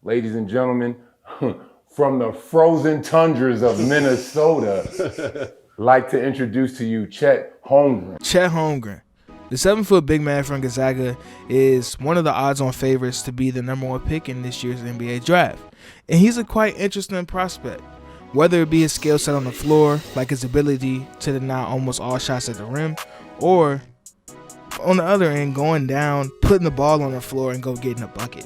Ladies and gentlemen, from the frozen tundras of Minnesota, like to introduce to you Chet Holmgren. Chet Holmgren. The 7-foot big man from Gonzaga is one of the odds-on favorites to be the #1 pick in this year's NBA draft. And he's a quite interesting prospect. Whether it be his skill set on the floor, like his ability to deny almost all shots at the rim, or on the other end, going down, putting the ball on the floor and go getting a bucket.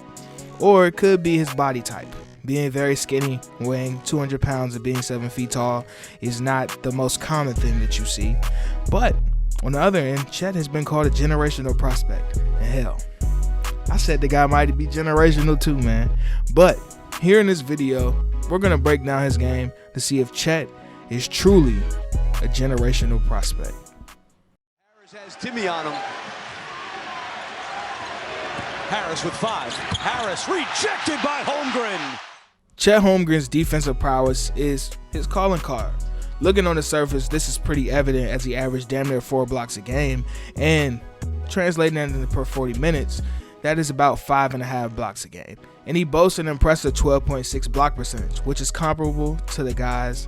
Or it could be his body type. Being very skinny, weighing 200 pounds and being 7 feet tall is not the most common thing that you see. But on the other end, Chet has been called a generational prospect. And hell, I said the guy might be generational too, man. But here in this video, we're going to break down his game to see if Chet is truly a generational prospect. Harris has Timmy on him. Harris with 5. Harris rejected by Holmgren. Chet Holmgren's defensive prowess is his calling card. Looking on the surface, this is pretty evident as he averaged damn near 4 blocks a game, and translating that into per 40 minutes, that is about 5.5 blocks a game. And he boasts an impressive 12.6 block percentage, which is comparable to the guys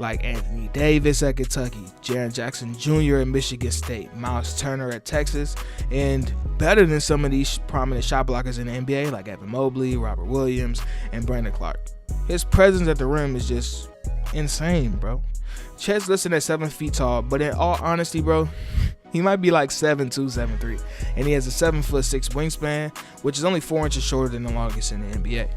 like Anthony Davis at Kentucky, Jaren Jackson Jr. at Michigan State, Miles Turner at Texas, and better than some of these prominent shot blockers in the NBA like Evan Mobley, Robert Williams, and Brandon Clark. His presence at the rim is just insane, bro. Chet's listed at 7 feet tall, but in all honesty, bro, he might be like 7'2", 7'3", and he has a 7'6" wingspan, which is only 4 inches shorter than the longest in the NBA.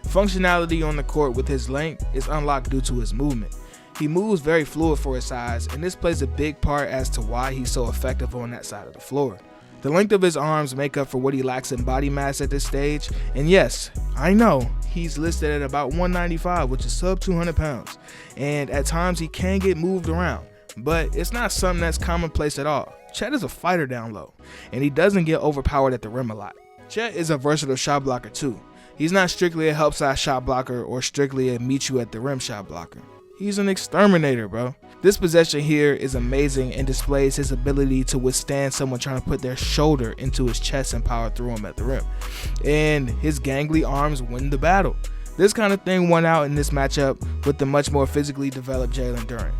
Functionality on the court with his length is unlocked due to his movement. He moves very fluid for his size, and this plays a big part as to why he's so effective on that side of the floor. The length of his arms make up for what he lacks in body mass at this stage, and yes, I know, he's listed at about 195, which is sub 200 pounds, and at times he can get moved around, but it's not something that's commonplace at all. Chet is a fighter down low, and he doesn't get overpowered at the rim a lot. Chet is a versatile shot blocker too. He's not strictly a help side shot blocker or strictly a meet you at the rim shot blocker. He's an exterminator, bro. This possession here is amazing and displays his ability to withstand someone trying to put their shoulder into his chest and power through him at the rim. And his gangly arms win the battle. This kind of thing won out in this matchup with the much more physically developed Jalen Duren.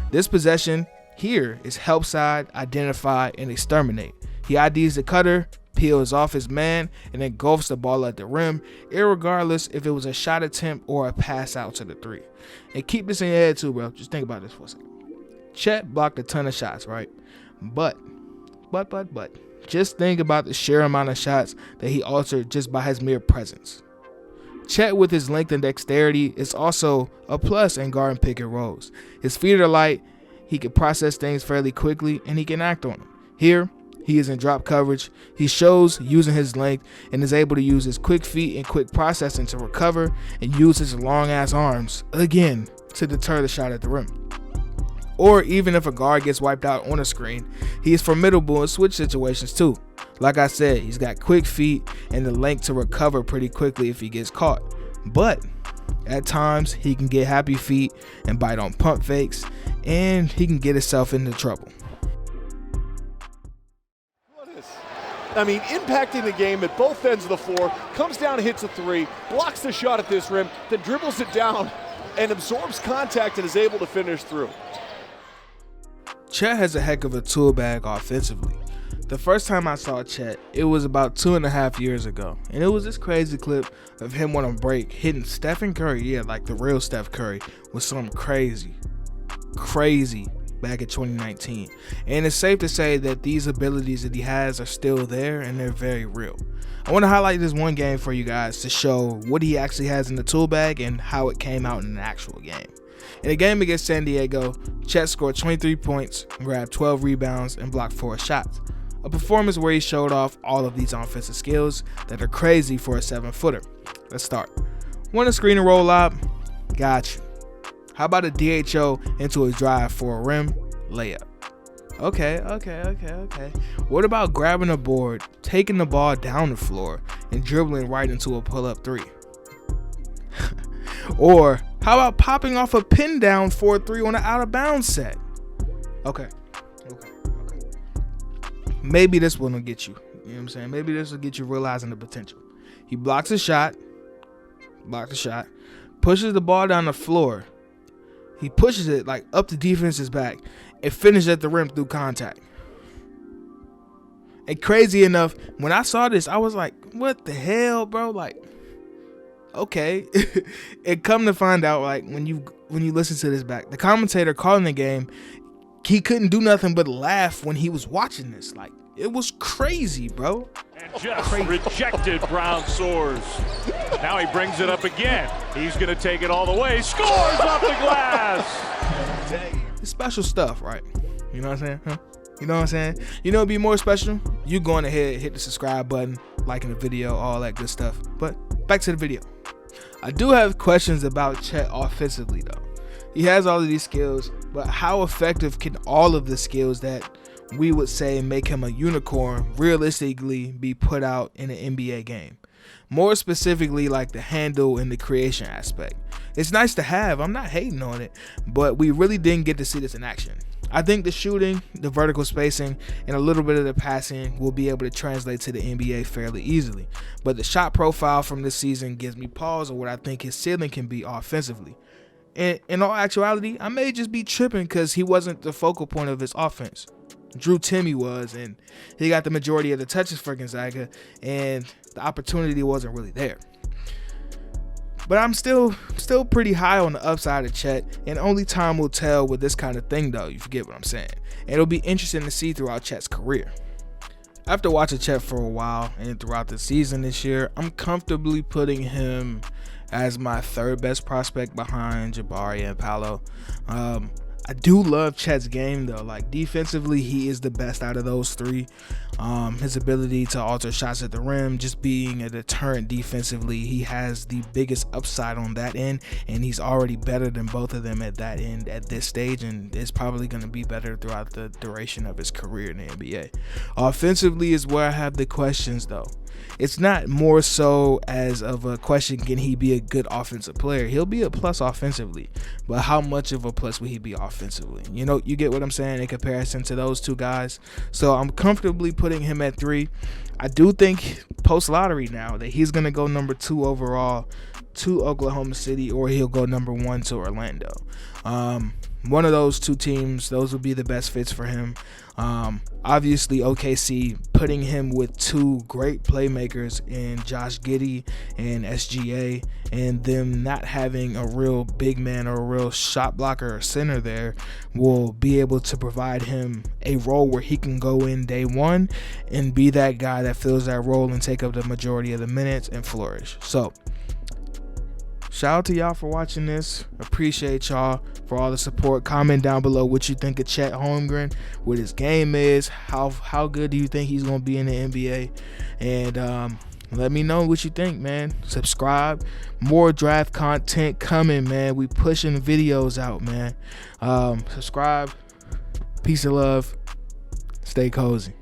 This possession here is help side, identify, and exterminate. He IDs the cutter, peels off his man, and engulfs the ball at the rim, irregardless if it was a shot attempt or a pass out to the 3. And keep this in your head too, bro. Just think about this for a second. Chet blocked a ton of shots, right? But, just think about the sheer amount of shots that he altered just by his mere presence. Chet, with his length and dexterity, is also a plus in guard and pick and rolls. His feet are light, he can process things fairly quickly, and he can act on them. Here, he is in drop coverage. He shows using his length and is able to use his quick feet and quick processing to recover and use his long ass arms, again, to deter the shot at the rim. Or even if a guard gets wiped out on a screen, he is formidable in switch situations too. Like I said, he's got quick feet and the length to recover pretty quickly if he gets caught. But at times, he can get happy feet and bite on pump fakes, and he can get himself into trouble. I mean, impacting the game at both ends of the floor, comes down and hits a 3, blocks the shot at this rim, then dribbles it down and absorbs contact and is able to finish through. Chet has a heck of a tool bag offensively. The first time I saw Chet, it was about 2.5 years ago, and it was this crazy clip of him on a break hitting Stephen Curry, yeah, like the real Steph Curry, with some crazy back in 2019. And it's safe to say that these abilities that he has are still there and they're very real. I want to highlight this one game for you guys to show what he actually has in the tool bag and how it came out in an actual game. In a game against San Diego, Chet scored 23 points, grabbed 12 rebounds, and blocked 4 shots. A performance where he showed off all of these offensive skills that are crazy for a 7-footer. Let's start. Want a screen and roll lob? Got you. How about a DHO into a drive for a rim layup? Okay. What about grabbing a board, taking the ball down the floor, and dribbling right into a pull-up 3? Or how about popping off a pin down for a 3 on an out-of-bounds set? Okay. Maybe this one will get you. You know what I'm saying? Maybe this will get you realizing the potential. He blocks a shot, blocked the shot, pushes the ball down the floor. He pushes it like up the defense's back and finishes at the rim through contact. And crazy enough, when I saw this, I was like, what the hell, bro? Like, okay. And come to find out, like, when you listen to this back, the commentator calling the game, he couldn't do nothing but laugh when he was watching this. Like, it was crazy, bro. And just rejected. Brown soars. Now he brings it up again. He's going to take it all the way. Scores off the glass. It's special stuff, right? You know what I'm saying? Huh? You know what I'm saying? You know, it'd be more special. You going ahead, hit the subscribe button, liking the video, all that good stuff. But back to the video. I do have questions about Chet offensively, though. He has all of these skills, but how effective can all of the skills that we would say make him a unicorn realistically be put out in an NBA game? More specifically, like the handle and the creation aspect. It's nice to have. I'm not hating on it, but we really didn't get to see this in action. I think the shooting, the vertical spacing, and a little bit of the passing will be able to translate to the NBA fairly easily. But the shot profile from this season gives me pause on what I think his ceiling can be offensively. And in all actuality, I may just be tripping because he wasn't the focal point of his offense. Drew Timme was, and he got the majority of the touches for Gonzaga, and the opportunity wasn't really there. But I'm still pretty high on the upside of Chet, and only time will tell with this kind of thing, though. You forget what I'm saying. And it'll be interesting to see throughout Chet's career. After watching Chet for a while and throughout the season this year, I'm comfortably putting him as my third best prospect behind Jabari and Paolo. I do love Chet's game, though. Like, defensively, he is the best out of those three. His ability to alter shots at the rim, just being a deterrent defensively, he has the biggest upside on that end, and he's already better than both of them at that end at this stage, and is probably going to be better throughout the duration of his career in the NBA. Offensively is where I have the questions, though. It's not more so as of a question, can he be a good offensive player? He'll be a plus offensively, but how much of a plus will he be offensively? You know, you get what I'm saying in comparison to those two guys. So I'm comfortably putting him at 3. I do think post lottery now that he's going to go number 2 overall to Oklahoma City, or he'll go number 1 to Orlando. One of those two teams, those would be the best fits for him. Obviously, OKC putting him with 2 great playmakers in Josh Giddey and SGA, and them not having a real big man or a real shot blocker or center there will be able to provide him a role where he can go in day one and be that guy that fills that role and take up the majority of the minutes and flourish. So, shout out to y'all for watching this. Appreciate y'all for all the support. Comment down below what you think of Chet Holmgren, what his game is, how good do you think he's going to be in the NBA, and let me know what you think, man. Subscribe. More draft content coming, man. We pushing videos out, man. Subscribe. Peace and love. Stay cozy.